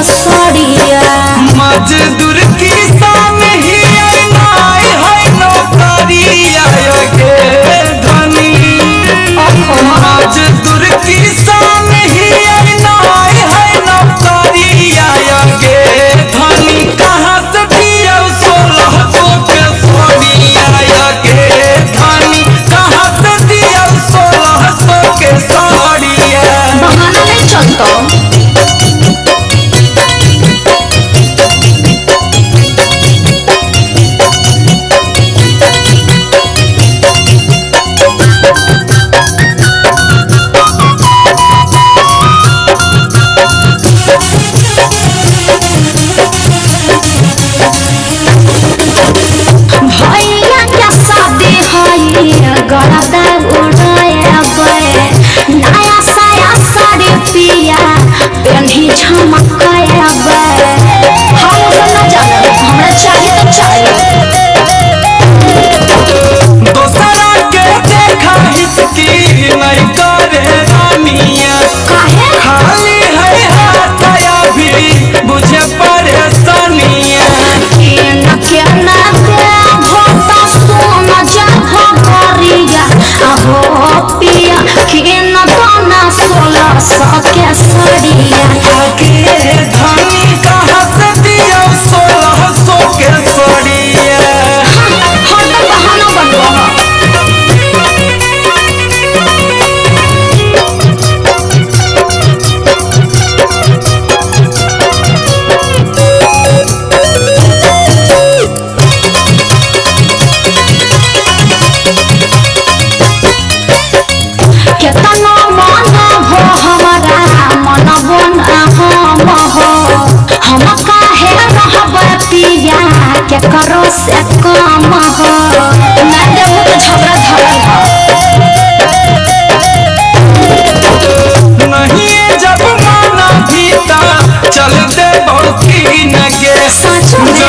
सड़िया मजदूर किसान ही नाई है नौकरिया के धनी मजदूर किसान ही नाई है नौकरिया के धनी कहाँ से दिया 1600 के सड़िया के धनी कहाँ से दिया 1600 के सड़िया बहाना नहीं चलता भैया क्या शादी है गरदा उड़ाए नया साया साड़ी पिया पेन्ही झमकाए हम न जाने हमरा चाहिए तो चाहिए दोसरा के देखा हिचकी नहीं करे रानिया काहे खाली है हाथ अभी बुझे परेशानिया के ना दे भोता सोना जा भरिया अहो पिया के न दाना 1600 के सड़िया के धनी कहाँ से दिया 1600 के सड़िया हर बहाना बनवा केतना मन हो हमारा मन बन हम हो हम काहे रहब पिया के करो से कम हो मैं देबू तो झगड़ा धरल हो नहीं जब माना भीता चल दे बहुकी नगे सच में